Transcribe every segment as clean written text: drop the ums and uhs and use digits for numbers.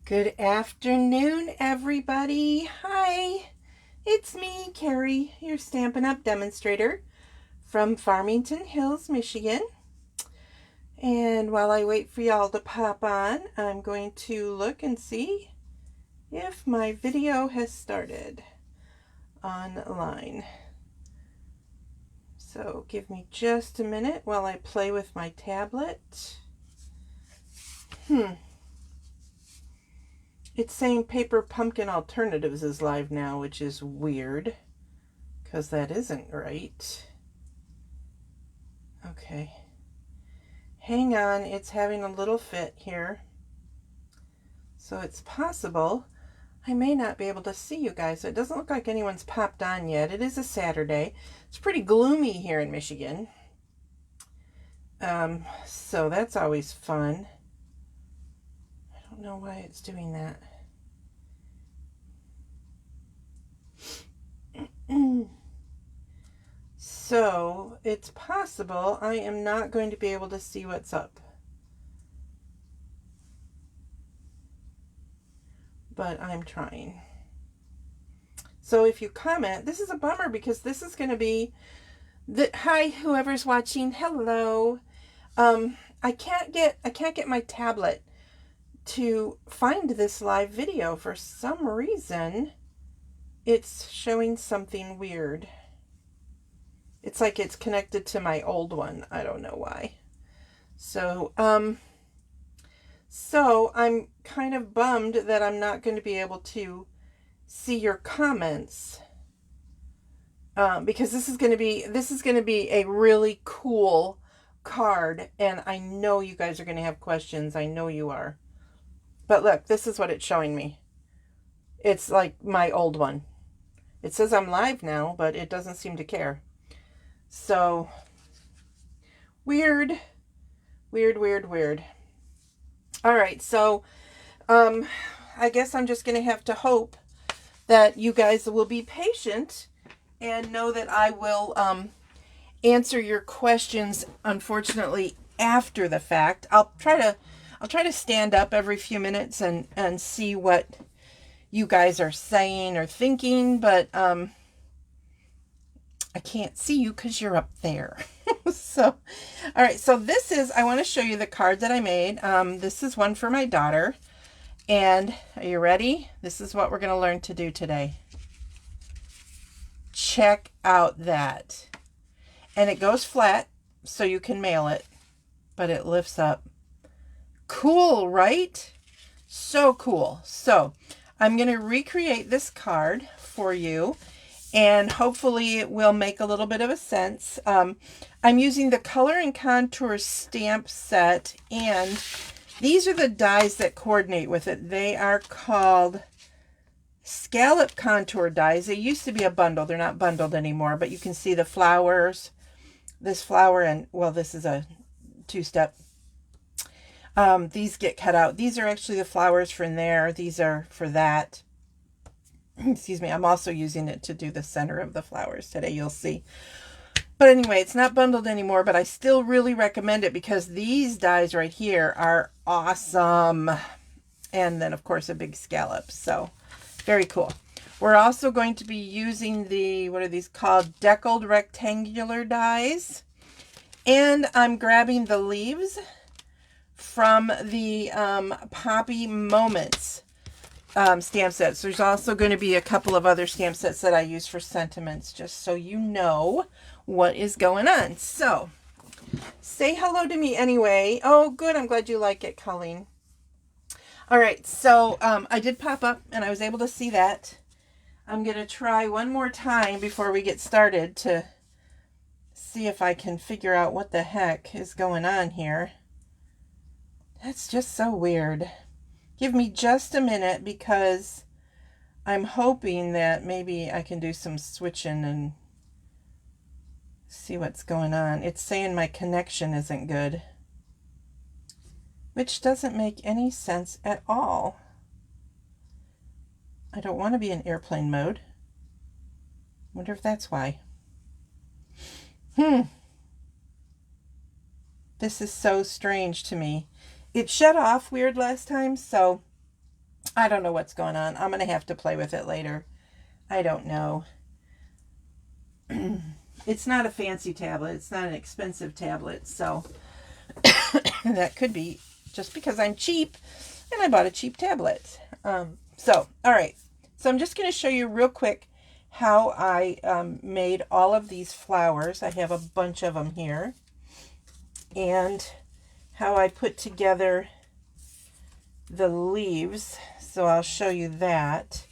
Good afternoon, everybody. Hi, it's me, Carrie, your Stampin' Up! Demonstrator from Farmington Hills, Michigan. And while I wait for y'all to pop on, I'm going to look and see if my video has started online. So give me just a minute while I play with my tablet. It's saying Paper Pumpkin Alternatives is live now, which is weird, because that isn't right. Okay. Hang on, it's having a little fit here. So it's possible I may not be able to see you guys. It doesn't look like anyone's popped on yet. It is a Saturday. It's pretty gloomy here in Michigan. So that's always fun. I don't know why it's doing that. So it's possible I am not going to be able to see what's up. But I'm trying. So if you comment, this is a bummer because this is going to be hi, whoever's watching. Hello. I can't get my tablet to find this live video for some reason. It's showing something weird. It's like it's connected to my old one. I don't know why. So I'm kind of bummed that I'm not going to be able to see your comments. Because this is going to be a really cool card, and I know you guys are going to have questions. I know you are. But look, this is what it's showing me. It's like my old one. It says I'm live now, but it doesn't seem to care. So weird. All right, so I guess I'm just going to have to hope that you guys will be patient and know that I will answer your questions, unfortunately, after the fact. I'll try to stand up every few minutes and see what you guys are saying or thinking, but I can't see you because you're up there. So, all right, so I want to show you the card that I made. This is one for my daughter. And are you ready? This is what we're going to learn to do today. Check out that. And it goes flat so you can mail it, but it lifts up. Cool, right? So cool. So I'm going to recreate this card for you, and hopefully it will make a little bit of a sense. I'm using the Color and Contour stamp set, and these are the dies that coordinate with it. They are called Scallop Contour dies. They used to be a bundle. They're not bundled anymore, but you can see the flowers, this flower, and, well, this is a two-step. These get cut out. These are actually the flowers from there. These are for that. Excuse me. I'm also using it to do the center of the flowers today. You'll see. But anyway, it's not bundled anymore, but I still really recommend it because these dies right here are awesome. And then, of course, a big scallop. So, very cool. We're also going to be using the, what are these called? Deckled rectangular dies. And I'm grabbing the leaves from the Poppy Moments stamp sets. There's also going to be a couple of other stamp sets that I use for sentiments, just so you know what is going on. So, say hello to me anyway. Oh, good. I'm glad you like it, Colleen. All right. So, I did pop up, and I was able to see that. I'm going to try one more time before we get started to see if I can figure out what the heck is going on here. That's just so weird. Give me just a minute because I'm hoping that maybe I can do some switching and see what's going on. It's saying my connection isn't good, which doesn't make any sense at all. I don't want to be in airplane mode. Wonder if that's why. This is so strange to me. It shut off weird last time, so I don't know what's going on. I'm going to have to play with it later. I don't know. It's not a fancy tablet. It's not an expensive tablet. So that could be just because I'm cheap and I bought a cheap tablet. All right. So I'm just going to show you real quick how I made all of these flowers. I have a bunch of them here. And how I put together the leaves. So I'll show you that.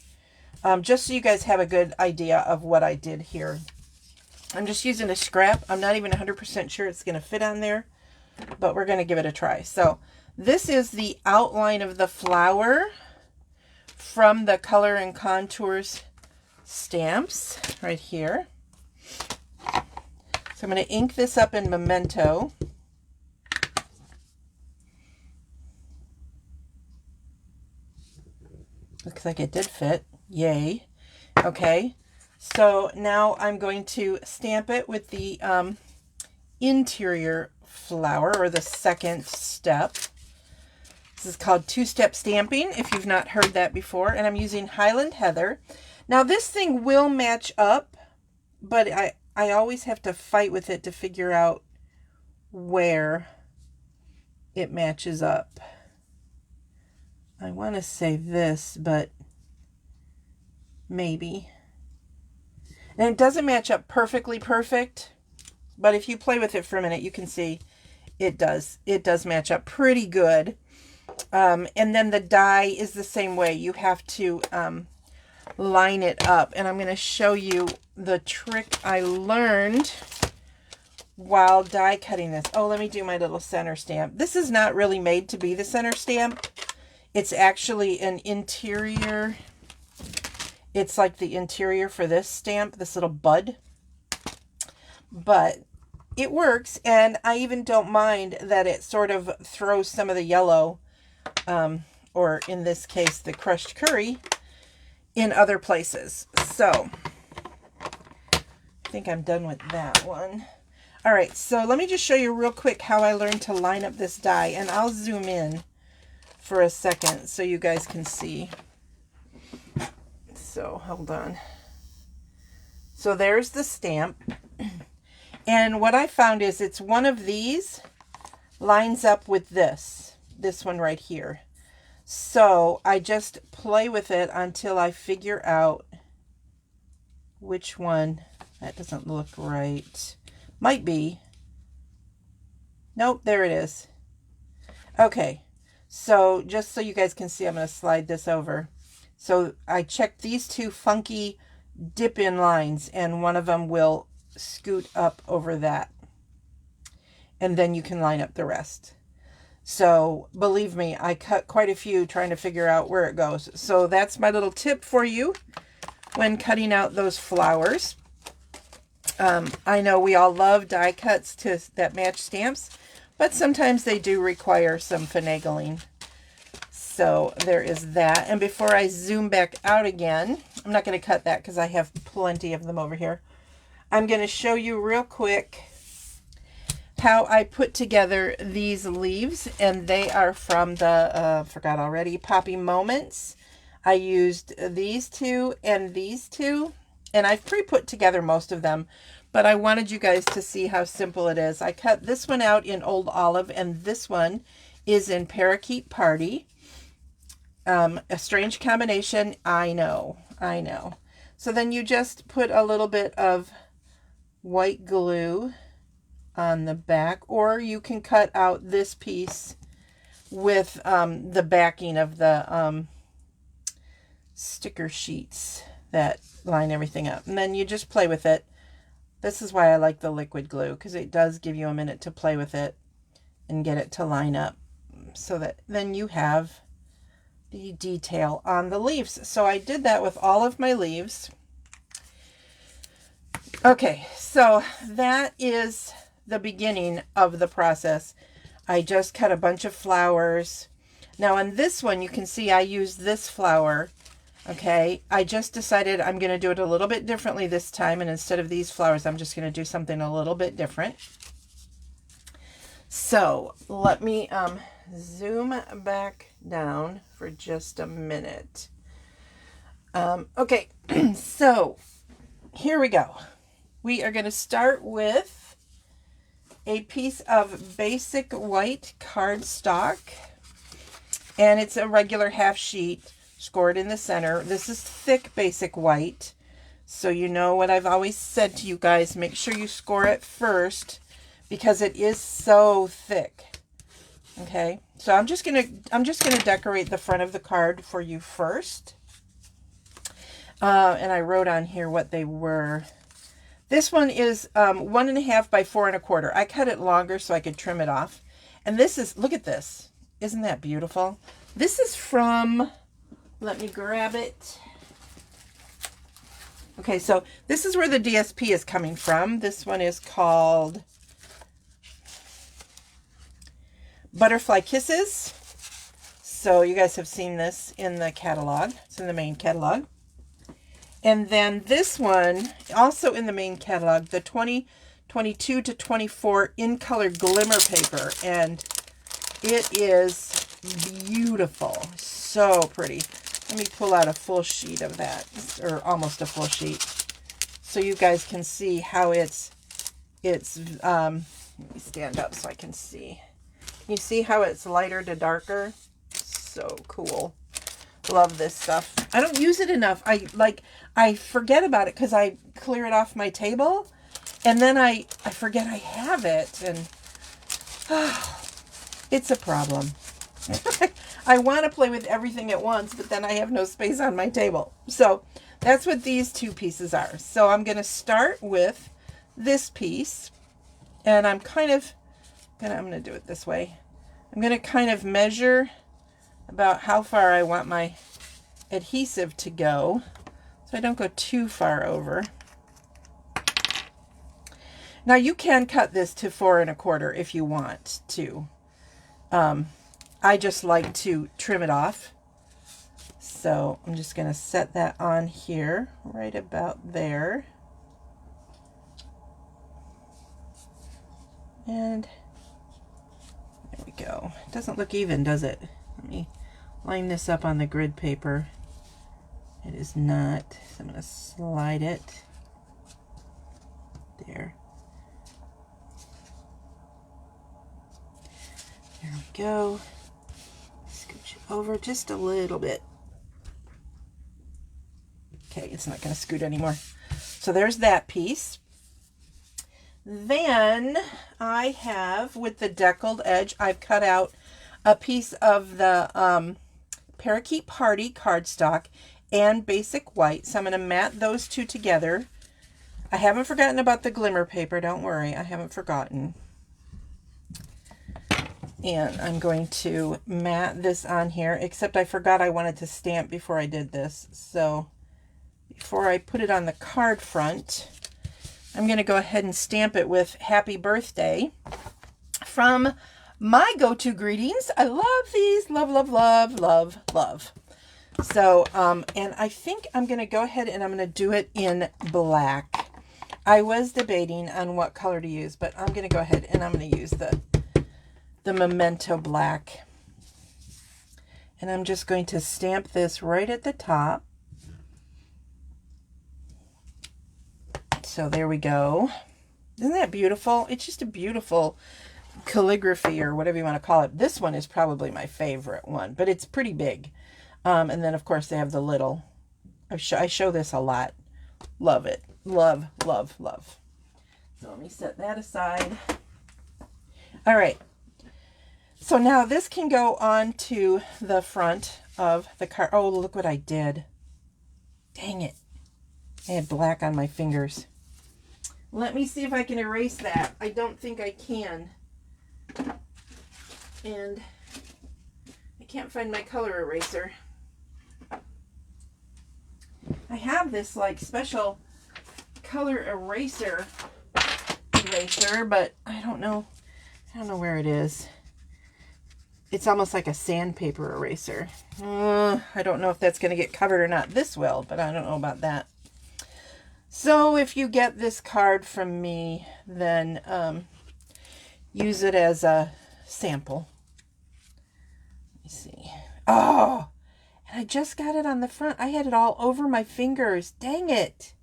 Just so you guys have a good idea of what I did here. I'm just using a scrap. I'm not even 100% sure it's going to fit on there, but we're going to give it a try. So this is the outline of the flower from the Color and Contours stamps right here. So I'm going to ink this up in Memento. Looks like it did fit. Yay. Okay. So now I'm going to stamp it with the interior flower, or the second step. This is called two-step stamping, if you've not heard that before. And I'm using Highland Heather. Now this thing will match up, but I always have to fight with it to figure out where it matches up. I want to say this, but maybe. And it doesn't match up perfectly perfect, but if you play with it for a minute, you can see it does. It does match up pretty good. And then the die is the same way. You have to line it up. And I'm going to show you the trick I learned while die cutting this. Oh, let me do my little center stamp. This is not really made to be the center stamp. It's actually an interior. It's like the interior for this stamp, this little bud. But it works, and I even don't mind that it sort of throws some of the yellow, or in this case, the crushed curry, in other places. So, I think I'm done with that one. All right, so let me just show you real quick how I learned to line up this die, and I'll zoom in for a second so you guys can see. So hold on. So there's the stamp. And what I found is it's one of these lines up with this one right here. So I just play with it until I figure out which one. That doesn't look right. Might be. Nope, there it is. Okay. So just so you guys can see, I'm going to slide this over. So I checked these two funky dip-in lines, and one of them will scoot up over that. And then you can line up the rest. So believe me, I cut quite a few trying to figure out where it goes. So that's my little tip for you when cutting out those flowers. I know we all love die cuts that match stamps, but sometimes they do require some finagling. So there is that. And before I zoom back out again, I'm not going to cut that because I have plenty of them over here. I'm going to show you real quick how I put together these leaves. And they are from the, forgot already, Poppy Moments. I used these two and these two. And I've pre-put together most of them. But I wanted you guys to see how simple it is. I cut this one out in Old Olive, and this one is in Parakeet Party. A strange combination, I know. So then you just put a little bit of white glue on the back, or you can cut out this piece with the backing of the sticker sheets that line everything up. And then you just play with it. This is why I like the liquid glue, because it does give you a minute to play with it and get it to line up, so that then you have the detail on the leaves. So I did that with all of my leaves. Okay, so that is the beginning of the process. I just cut a bunch of flowers. Now on this one, you can see I used this flower. Okay, I just decided I'm going to do it a little bit differently this time, and instead of these flowers, I'm just going to do something a little bit different. So let me zoom back down for just a minute. Okay, so here we go. We are going to start with a piece of basic white cardstock, and it's a regular half sheet scored in the center. This is thick basic white, so you know what I've always said to you guys, make sure you score it first because it is so thick. Okay, so I'm just gonna decorate the front of the card for you first. And I wrote on here what they were. This one is 1.5 by 4.25. I cut it longer so I could trim it off. And this is, look at this. Isn't that beautiful? This is from, let me grab it. Okay, so this is where the DSP is coming from. This one is called Butterfly Kisses. So you guys have seen this in the catalog. It's in the main catalog. And then this one, also in the main catalog, the 2022 to 24 in color glimmer paper. And it is beautiful. So pretty. Let me pull out a full sheet of that, or almost a full sheet, so you guys can see how it's let me stand up so I can see. You see how it's lighter to darker? So cool. Love this stuff. I don't use it enough. I forget about it because I clear it off my table, and then I forget I have it, and it's a problem. I want to play with everything at once, but then I have no space on my table. So that's what these two pieces are. So I'm going to start with this piece, and I'm going to do it this way. I'm going to kind of measure about how far I want my adhesive to go, so I don't go too far over. Now you can cut this to 4.25 if you want to. I just like to trim it off. So I'm just going to set that on here, right about there. And there we go. It doesn't look even, does it? Let me line this up on the grid paper. It is not. So I'm going to slide it there. There we go. Scooch it over just a little bit. Okay, it's not going to scoot anymore. So there's that piece. Then I have, with the deckled edge, I've cut out a piece of the Parakeet Party cardstock and basic white. So I'm going to mat those two together. I haven't forgotten about the glimmer paper. Don't worry, I haven't forgotten. And I'm going to mat this on here, except I forgot I wanted to stamp before I did this. So before I put it on the card front, I'm going to go ahead and stamp it with Happy Birthday from my go-to greetings. I love these. Love, love, love, love, love. So, and I think I'm going to go ahead and I'm going to do it in black. I was debating on what color to use, but I'm going to go ahead and I'm going to use the Memento Black. And I'm just going to stamp this right at the top. So there we go. Isn't that beautiful? It's just a beautiful calligraphy, or whatever you want to call it. This one is probably my favorite one, but it's pretty big. And then of course they have the little, I show this a lot. Love it. Love, love, love. So let me set that aside. All right. So now this can go on to the front of the card. Oh, look what I did. Dang it. I had black on my fingers. Let me see if I can erase that. I don't think I can. And I can't find my color eraser. I have this like special color eraser, but I don't know where it is. It's almost like a sandpaper eraser. I don't know if that's going to get covered or not. This will, but I don't know about that. So if you get this card from me, then use it as a sample. see. Oh, and I just got it on the front. I had it all over my fingers. Dang it.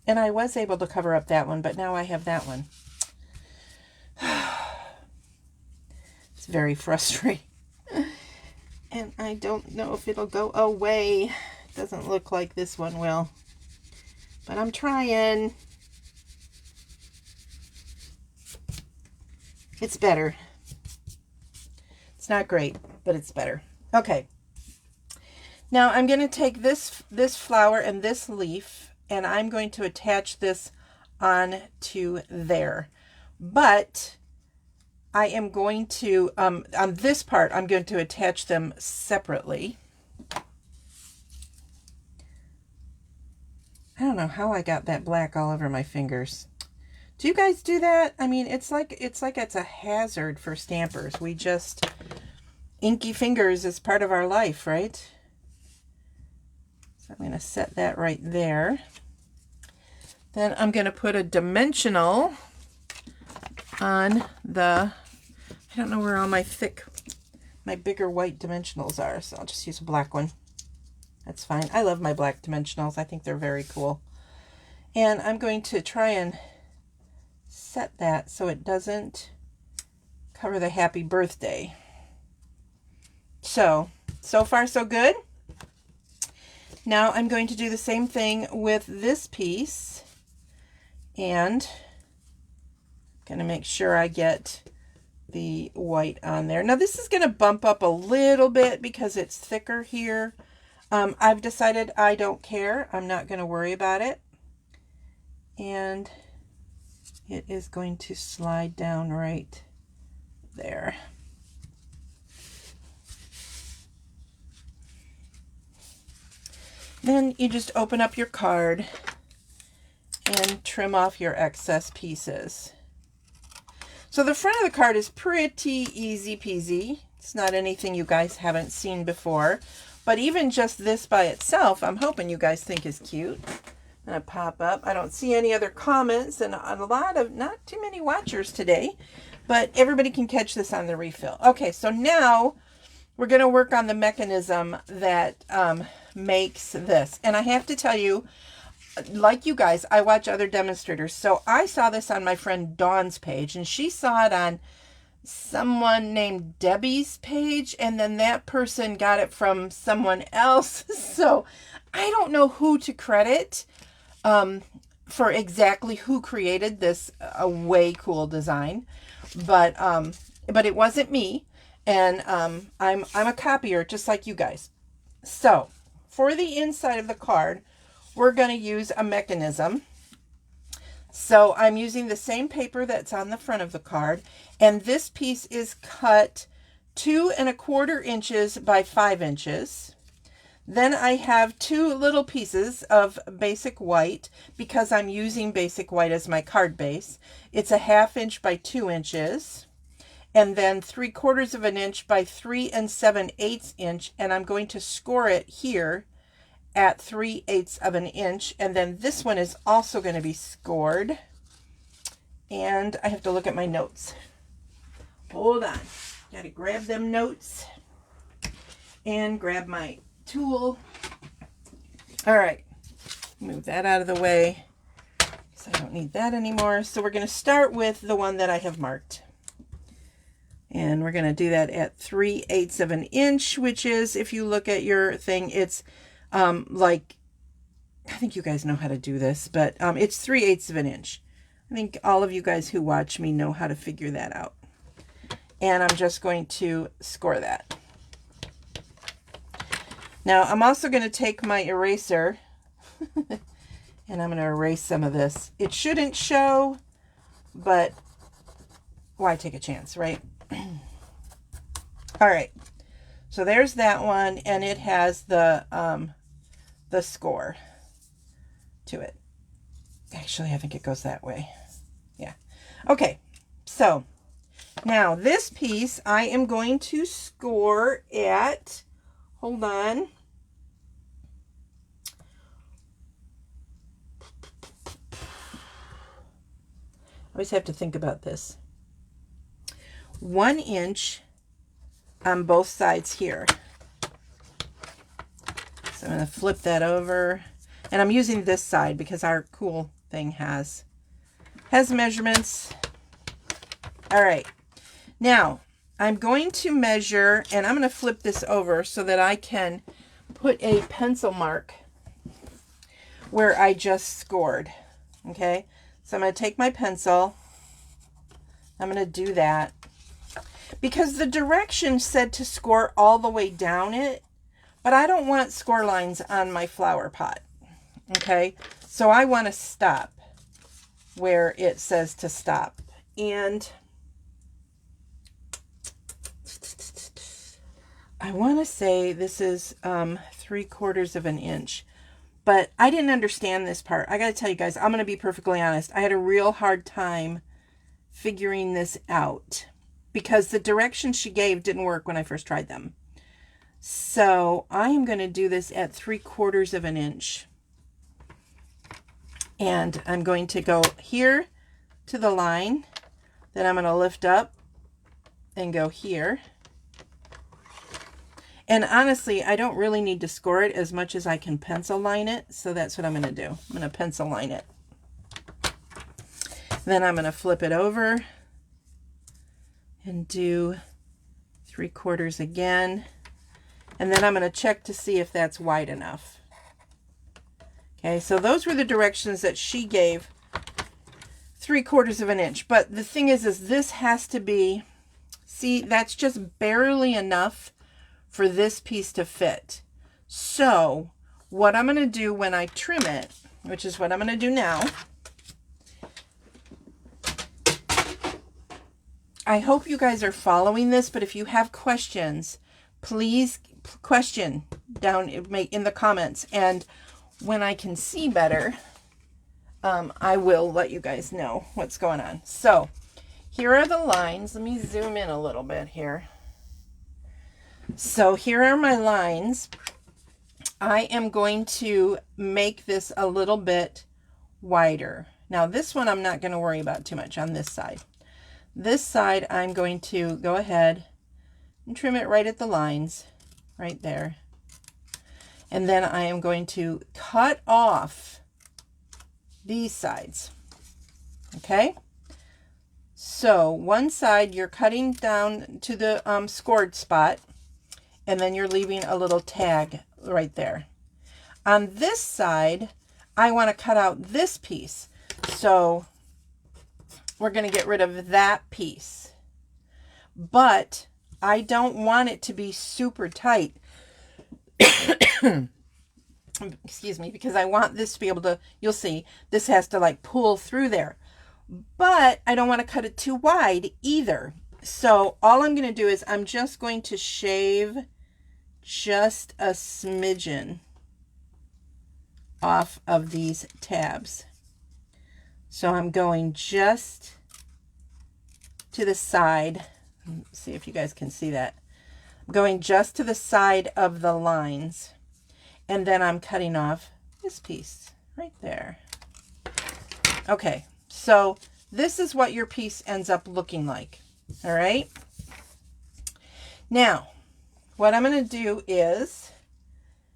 And I was able to cover up that one, but now I have that one. It's very frustrating. And I don't know if it'll go away. Doesn't look like this one will. But I'm trying. It's better. It's not great, but it's better. Okay. Now I'm going to take this flower and this leaf, and I'm going to attach this on to there. But I am going to, on this part, I'm going to attach them separately. I don't know how I got that black all over my fingers. Do you guys do that? I mean, it's like it's a hazard for stampers. We just, inky fingers is part of our life, right? So I'm going to set that right there. Then I'm going to put a dimensional on the, I don't know where all my bigger white dimensionals are, so I'll just use a black one. That's fine. I love my black dimensionals. I think they're very cool. And I'm going to try and set that so it doesn't cover the happy birthday. So far so good. Now I'm going to do the same thing with this piece, and I'm going to make sure I get the white on there. Now this is going to bump up a little bit because it's thicker here. I've decided I don't care. I'm not going to worry about it. And it is going to slide down right there. Then you just open up your card and trim off your excess pieces. So the front of the card is pretty easy peasy. It's not anything you guys haven't seen before. But even just this by itself, I'm hoping you guys think is cute. I'm going to pop up. I don't see any other comments and a lot of, not too many watchers today. But everybody can catch this on the refill. Okay, so now we're going to work on the mechanism that makes this. And I have to tell you, like you guys, I watch other demonstrators. So I saw this on my friend Dawn's page, and she saw it on someone named Debbie's page, and then that person got it from someone else. So I don't know who to credit for exactly who created this way cool design, but it wasn't me, and I'm a copier just like you guys. So for the inside of the card, we're going to use a mechanism. So I'm using the same paper that's on the front of the card, and this piece is cut 2 1/4 inches by 5 inches. Then I have 2 little pieces of basic white because I'm using basic white as my card base. It's a 1/2 inch by 2 inches, and then 3/4 of an inch by 3 7/8 inch, and I'm going to score it here at 3/8 of an inch. And then this one is also going to be scored. And I have to look at my notes. Hold on. Got to grab them notes and grab my tool. All right. Move that out of the way because I don't need that anymore. So we're going to start with the one that I have marked. And we're going to do that at 3/8 of an inch, which is, if you look at your thing, it's like, I think you guys know how to do this, but it's 3/8 of an inch. I think all of you guys who watch me know how to figure that out. And I'm just going to score that. Now I'm also going to take my eraser and I'm going to erase some of this. It shouldn't show, but why take a chance, right? All right. So there's that one, and it has the score to it. Actually, I think it goes that way. Yeah. Okay. So now this piece I am going to score at, hold on. I always have to think about this. 1 inch on both sides here. So I'm going to flip that over, and I'm using this side because our cool thing has measurements. All right, now I'm going to measure, and I'm going to flip this over so that I can put a pencil mark where I just scored. Okay, so I'm going to take my pencil. I'm going to do that because the direction said to score all the way down it, but I don't want score lines on my flower pot. Okay, so I want to stop where it says to stop. And I want to say this is 3/4 of an inch, but I didn't understand this part. I got to tell you guys, I'm going to be perfectly honest. I had a real hard time figuring this out because the directions she gave didn't work when I first tried them. So I am going to do this at 3/4 of an inch. And I'm going to go here to the line, then I'm going to lift up and go here. And honestly, I don't really need to score it as much as I can pencil line it. So that's what I'm going to do. I'm going to pencil line it. Then I'm going to flip it over and do 3/4 again. And then I'm going to check to see if that's wide enough. Okay, so those were the directions that she gave, 3/4 of an inch. But the thing is this has to be, see, that's just barely enough for this piece to fit. So what I'm going to do when I trim it, which is what I'm going to do now, I hope you guys are following this, but if you have questions, please question down in the comments. And when I can see better, I will let you guys know what's going on. So here are the lines. Let me zoom in a little bit here. So here are my lines. I am going to make this a little bit wider. Now this one I'm not going to worry about too much on this side. This side I'm going to go ahead and trim it right at the lines, right there. And then I am going to cut off these sides. Okay? So one side you're cutting down to the scored spot, and then you're leaving a little tag right there. On this side, I want to cut out this piece. So we're going to get rid of that piece. But I don't want it to be super tight. Excuse me, because I want this to be able to, you'll see, this has to like pull through there. But I don't want to cut it too wide either. So all I'm going to do is I'm just going to shave just a smidgen off of these tabs. So I'm going just to the side. Let's see if you guys can see that. I'm going just to the side of the lines. And then I'm cutting off this piece right there. Okay, so this is what your piece ends up looking like. All right. Now, what I'm going to do is,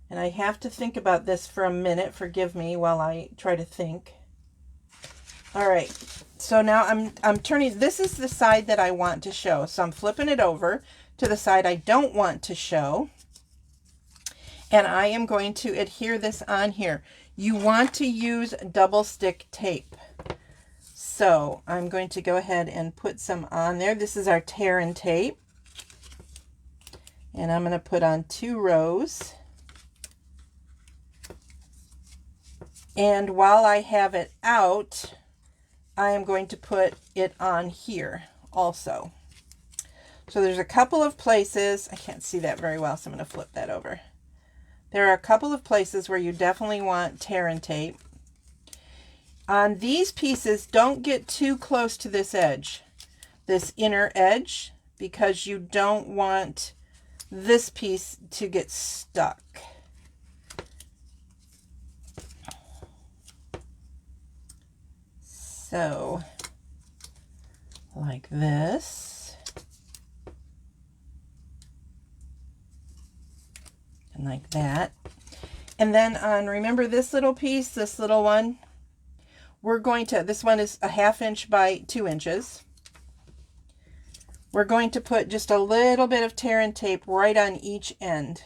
and I have to think about this for a minute. Forgive me while I try to think. All right. So now I'm turning, this is the side that I want to show. So I'm flipping it over to the side I don't want to show. And I am going to adhere this on here. You want to use double stick tape. So I'm going to go ahead and put some on there. This is our tear and tape. And I'm going to put on 2 rows. And while I have it out, I am going to put it on here also. So there's a couple of places, I can't see that very well, so I'm going to flip that over. There are a couple of places where you definitely want tear and tape. On these pieces, don't get too close to this edge, this inner edge, because you don't want this piece to get stuck. So, like this. like that. And then on, remember this little piece, this little one, we're going to, this one is a 1/2 inch by 2 inches. We're going to put just a little bit of tear and tape right on each end.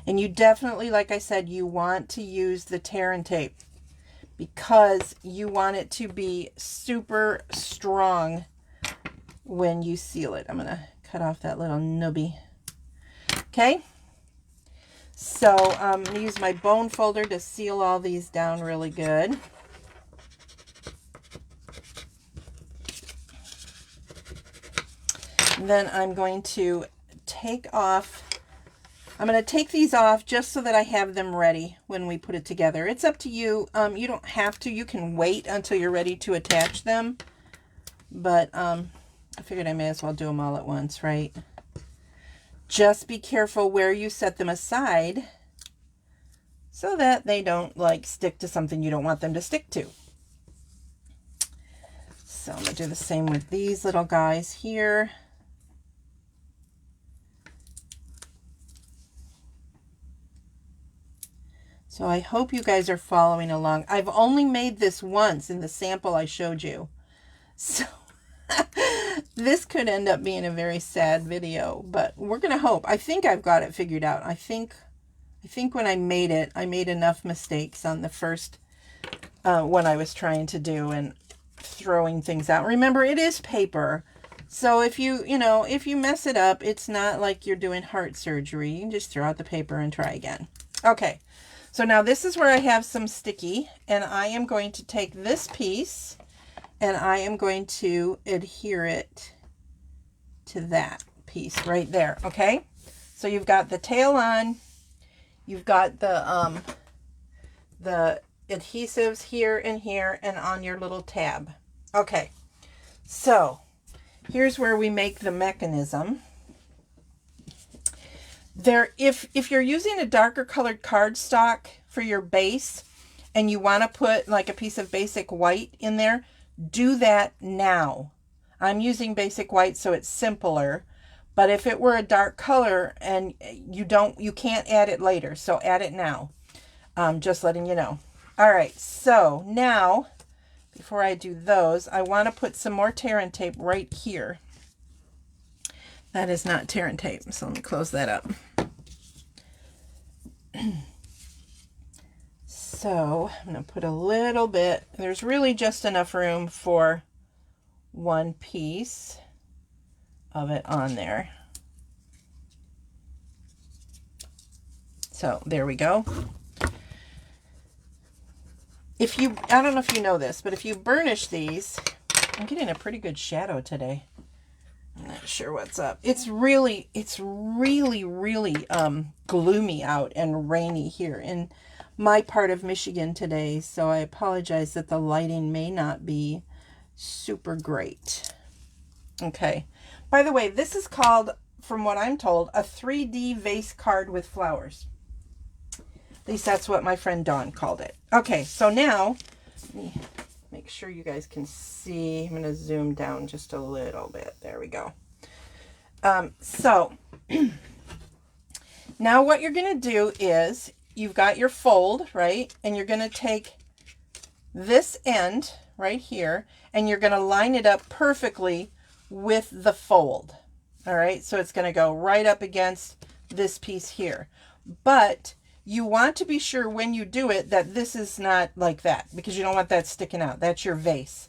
And you definitely, like I said, you want to use the tear and tape because you want it to be super strong when you seal it. I'm going to cut off that little nubby. Okay. So I'm going to use my bone folder to seal all these down really good. And then I'm going to take these off just so that I have them ready when we put it together. It's up to you. You don't have to. You can wait until you're ready to attach them. But I figured I may as well do them all at once, right? Just be careful where you set them aside so that they don't like stick to something you don't want them to stick to. So I'm going to do the same with these little guys here. So I hope you guys are following along. I've only made this once in the sample I showed you. So this could end up being a very sad video, but we're going to hope. I think I've got it figured out. I think when I made it, I made enough mistakes on the first one I was trying to do and throwing things out. Remember, it is paper. So if if you mess it up, it's not like you're doing heart surgery. You can just throw out the paper and try again. Okay. So now this is where I have some sticky, and I am going to take this piece and I am going to adhere it to that piece right there. Okay. So you've got the tail on, you've got the adhesives here and here and on your little tab. Okay. So here's where we make the mechanism. If you're using a darker colored cardstock for your base and you want to put like a piece of basic white in there, do that now. I'm using basic white so it's simpler, but if it were a dark color and you can't add it later, so add it now. Just letting you know. All right, so now before I do those, I want to put some more tear and tape right here. That is not tear and tape, so let me close that up. So I'm going to put a little bit. There's really just enough room for one piece of it on there. So there we go. I don't know if you know this, but if you burnish these, I'm getting a pretty good shadow today. I'm not sure what's up. It's really gloomy out and rainy here in my part of Michigan today. So I apologize that the lighting may not be super great. Okay. By the way, this is called, from what I'm told, a 3D vase card with flowers. At least that's what my friend Dawn called it. Okay. So now, let me make sure you guys can see. I'm going to zoom down just a little bit. There we go. So now what you're going to do is you've got your fold, right? And you're going to take this end right here and you're going to line it up perfectly with the fold. All right. So it's going to go right up against this piece here. But you want to be sure when you do it that this is not like that because you don't want that sticking out. That's your vase.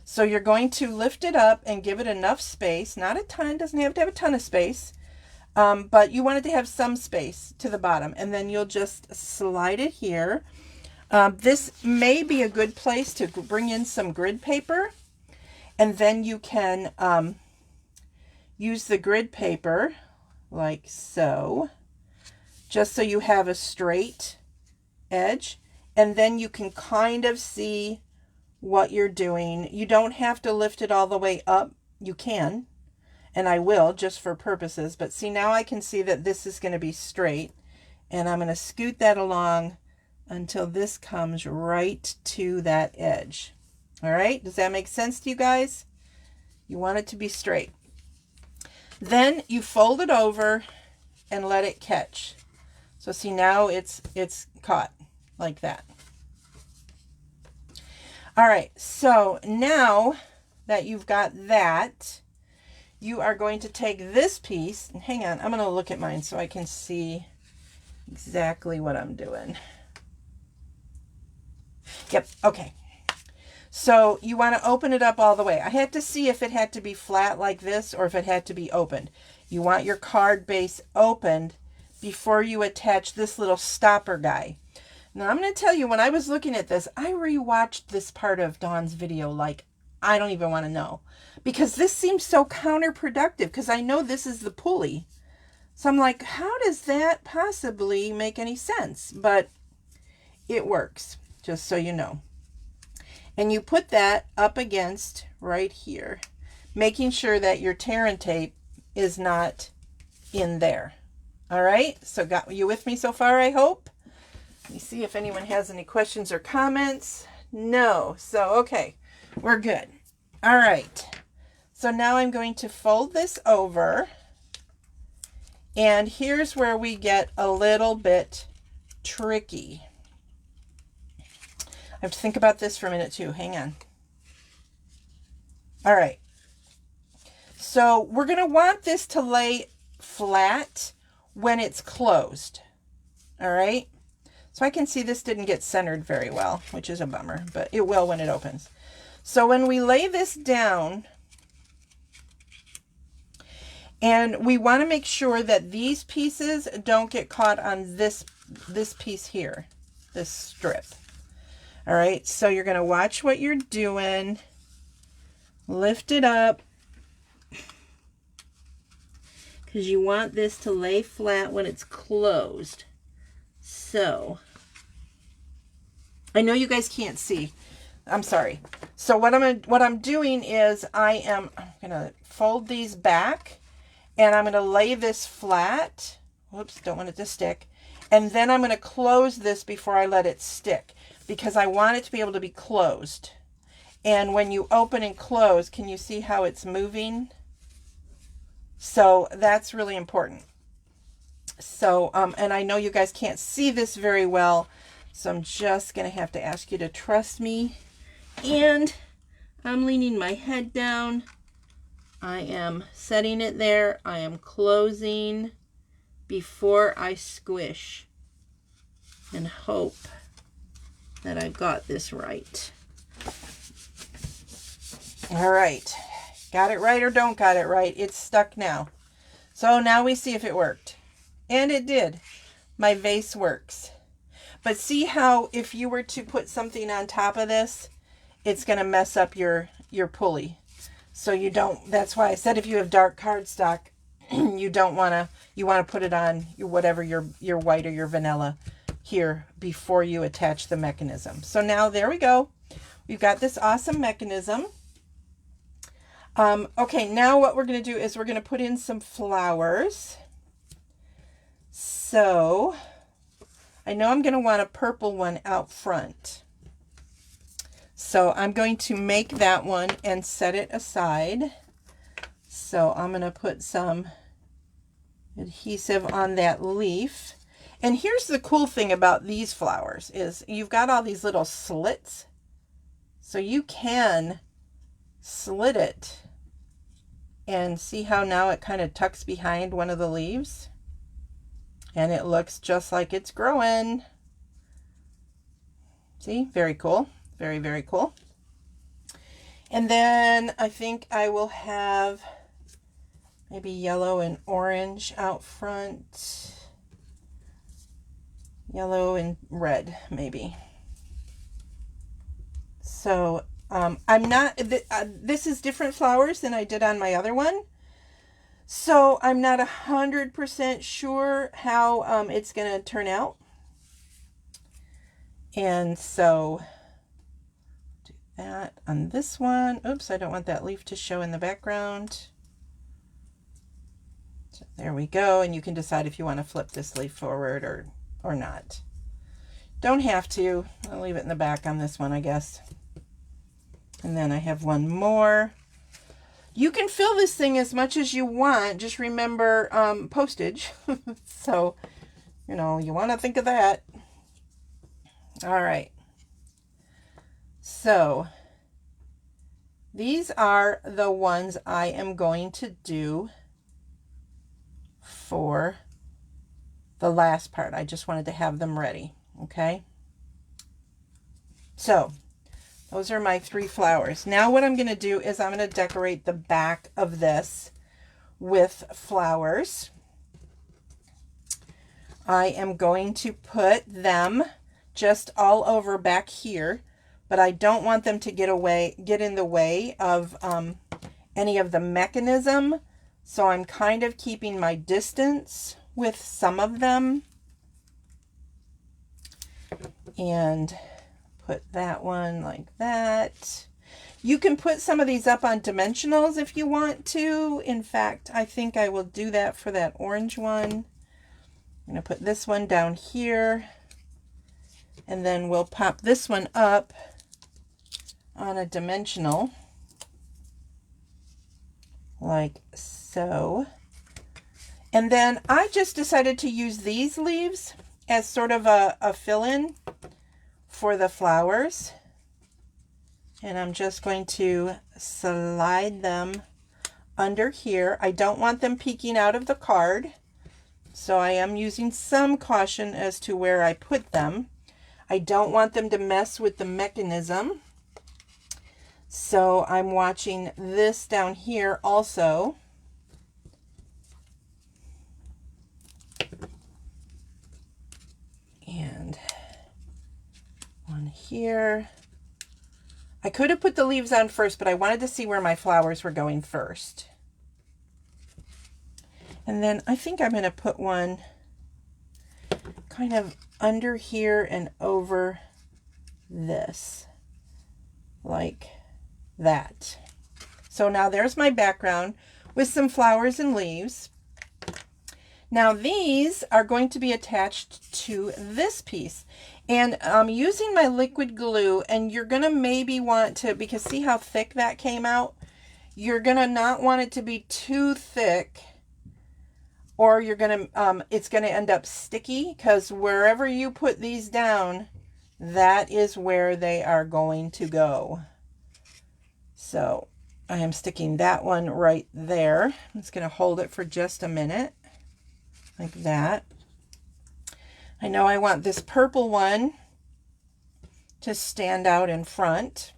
So you're going to lift it up and give it enough space, not a ton, doesn't have to have a ton of space, but you want it to have some space to the bottom. And then you'll just slide it here. This may be a good place to bring in some grid paper. And then you can use the grid paper like so, just so you have a straight edge. And then you can kind of see what you're doing. You don't have to lift it all the way up. You can, and I will just for purposes. But see, now I can see that this is going to be straight. And I'm going to scoot that along until this comes right to that edge. All right. Does that make sense to you guys? You want it to be straight. Then you fold it over and let it catch. So see, now it's caught like that. All right, so now that you've got that, you are going to take this piece, and hang on, I'm going to look at mine so I can see exactly what I'm doing. Yep, okay. So you want to open it up all the way. I had to see if it had to be flat like this or if it had to be opened. You want your card base opened before you attach this little stopper guy. Now I'm going to tell you, when I was looking at this, I rewatched this part of Dawn's video like I don't even want to know. Because this seems so counterproductive, because I know this is the pulley. So I'm like, how does that possibly make any sense? But it works, just so you know. And you put that up against right here, making sure that your tear and tape is not in there. All right, so got you with me so far, I hope? Let me see if anyone has any questions or comments. No, so okay, we're good. All right, so now I'm going to fold this over, and here's where we get a little bit tricky. I have to think about this for a minute too. Hang on. All right. So we're going to want this to lay flat when it's closed. All right. So I can see this didn't get centered very well, which is a bummer, but it will when it opens. So when we lay this down, and we want to make sure that these pieces don't get caught on this piece here, this strip. All right, so you're going to watch what you're doing. Lift it up, because you want this to lay flat when it's closed. So, I know you guys can't see. I'm sorry. So what I'm doing is I'm going to fold these back, and I'm going to lay this flat. Whoops, don't want it to stick. And then I'm going to close this before I let it stick, because I want it to be able to be closed. And when you open and close, can you see how it's moving? So that's really important. So, and I know you guys can't see this very well, so I'm just going to have to ask you to trust me. And I'm leaning my head down. I am setting it there. I am closing before I squish, and hope that I've got this right. All right. Got it right or don't got it right? It's stuck now. So now we see if it worked. And it did. My vase works. But see how if you were to put something on top of this, it's going to mess up your pulley. So you don't, that's why I said if you have dark cardstock, you want to put it on whatever your white or your vanilla here before you attach the mechanism. So now there we go. We've got this awesome mechanism. Okay, now what we're going to do is we're going to put in some flowers. So I know I'm going to want a purple one out front. So I'm going to make that one and set it aside. So I'm going to put some adhesive on that leaf. And here's the cool thing about these flowers is you've got all these little slits. So you can slit it and see how now it kind of tucks behind one of the leaves. And it looks just like it's growing. See, very cool. Very, very cool. And then I think I will have maybe yellow and orange out front. Yellow and red, maybe. So I'm not, this is different flowers than I did on my other one. So I'm not 100% sure how it's going to turn out. And so do that on this one. Oops, I don't want that leaf to show in the background. So there we go. And you can decide if you want to flip this leaf forward or not. Don't have to. I'll leave it in the back on this one, I guess. And then I have one more. You can fill this thing as much as you want. Just remember postage. So, you know, you want to think of that. All right. So, these are the ones I am going to do for the last part. I just wanted to have them ready. Okay. So, those are my 3 flowers. Now what I'm going to do is I'm going to decorate the back of this with flowers. I am going to put them just all over back here, but I don't want them to get in the way of any of the mechanism. So I'm kind of keeping my distance with some of them. And put that one like that. You can put some of these up on dimensionals if you want to. In fact, I think I will do that for that orange one. I'm going to put this one down here, and then we'll pop this one up on a dimensional like so. And then I just decided to use these leaves as sort of a fill-in for the flowers, and I'm just going to slide them under here. I don't want them peeking out of the card, so I am using some caution as to where I put them. I don't want them to mess with the mechanism, so I'm watching this down here also. And one here. I could have put the leaves on first, but I wanted to see where my flowers were going first. And then I think I'm going to put one kind of under here and over this, like that. So now there's my background with some flowers and leaves. Now these are going to be attached to this piece, and I'm using my liquid glue, and you're going to maybe want to, because see how thick that came out? You're going to not want it to be too thick, or you're going to, it's going to end up sticky, because wherever you put these down, that is where they are going to go. So I am sticking that one right there. I'm just going to hold it for just a minute. Like that. I know I want this purple one to stand out in front.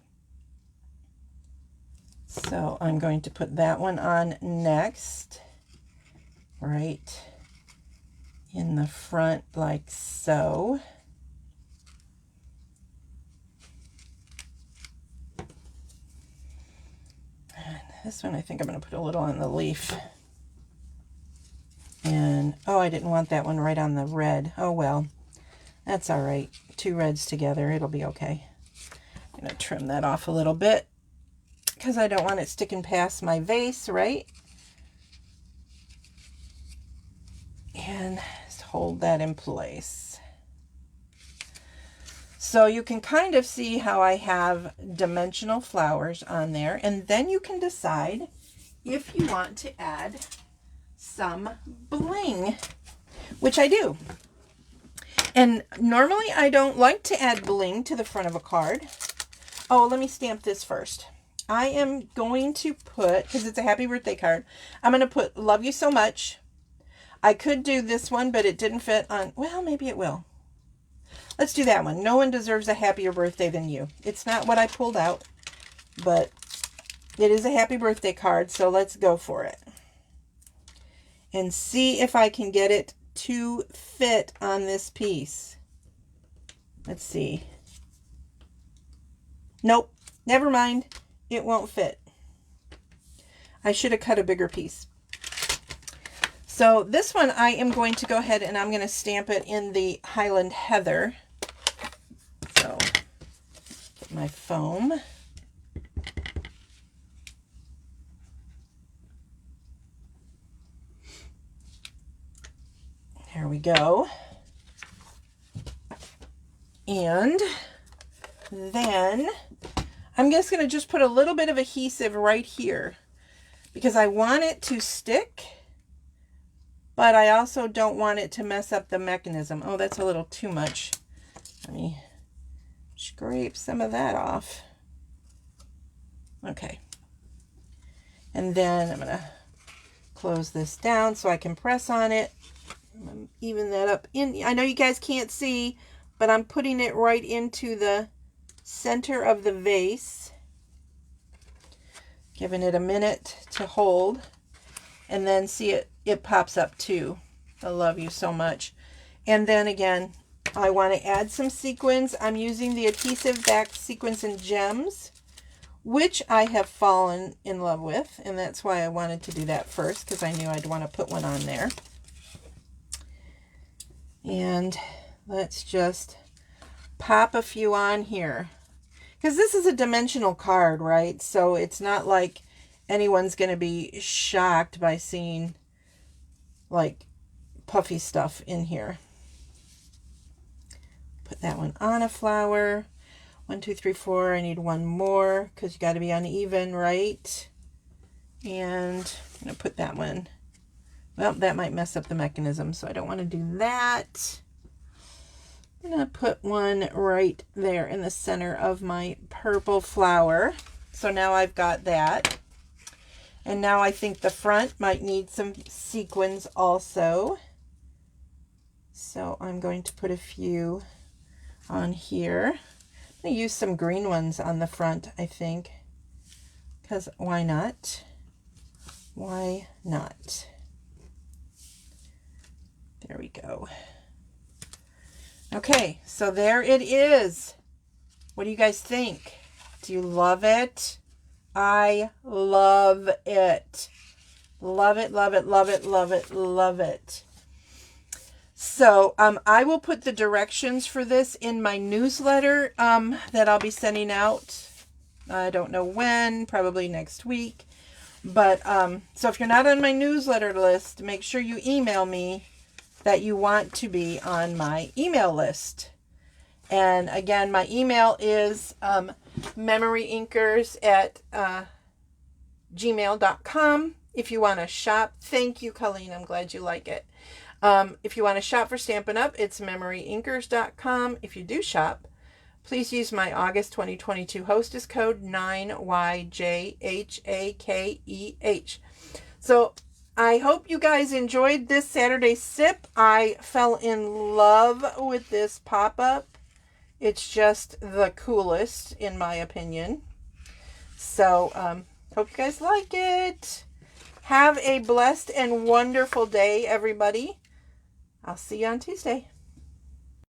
So I'm going to put that one on next, right in the front like so. And this one I think I'm going to put a little on the leaf. And, oh, I didn't want that one right on the red. Oh, well, that's all right. 2 reds together, it'll be okay. I'm going to trim that off a little bit because I don't want it sticking past my vase, right? And just hold that in place. So you can kind of see how I have dimensional flowers on there, and then you can decide if you want to add some bling, which I do. And normally I don't like to add bling to the front of a card. Oh, let me stamp this first. I am going to put, because it's a happy birthday card, I'm going to put love you so much. I could do this one, but it didn't fit on, well, maybe it will. Let's do that one. No one deserves a happier birthday than you. It's not what I pulled out, but it is a happy birthday card, so let's go for it. And see if I can get it to fit on this piece. Let's see. Nope, never mind. It won't fit. I should have cut a bigger piece. So this one I am going to go ahead and I'm going to stamp it in the Highland Heather. So get my foam. There we go. And then I'm just going to put a little bit of adhesive right here because I want it to stick, but I also don't want it to mess up the mechanism. Oh, that's a little too much. Let me scrape some of that off. Okay. And then I'm going to close this down so I can press on it. Even that up in. I know you guys can't see, but I'm putting it right into the center of the vase, giving it a minute to hold, and then see it pops up too. I love you so much. And then again, I want to add some sequins. I'm using the adhesive back sequins and gems, which I have fallen in love with, and that's why I wanted to do that first, because I knew I'd want to put one on there. And let's just pop a few on here, because this is a dimensional card, right? So it's not like anyone's going to be shocked by seeing like puffy stuff in here. Put that one on a flower. 1, 2, 3, 4. I need one more because you got to be uneven, right? And I'm going to put that one. Well, that might mess up the mechanism, so I don't want to do that. I'm going to put one right there in the center of my purple flower. So now I've got that. And now I think the front might need some sequins also. So I'm going to put a few on here. I'm going to use some green ones on the front, I think, because why not? Why not? There we go. Okay, so there it is. What do you guys think? Do you love it? I love it. Love it, love it, love it, love it, love it. So I will put the directions for this in my newsletter that I'll be sending out. I don't know when, probably next week. But so if you're not on my newsletter list, make sure you email me that you want to be on my email list. And again, my email is MemoryINKers@gmail.com. If you want to shop, thank you, Colleen. I'm glad you like it. If you want to shop for Stampin' Up, it's MemoryINKers.com. If you do shop, please use my August 2022 hostess code 9YJHAKEH. So I hope you guys enjoyed this Saturday sip. I fell in love with this pop-up. It's just the coolest, in my opinion. So, hope you guys like it. Have a blessed and wonderful day, everybody. I'll see you on Tuesday.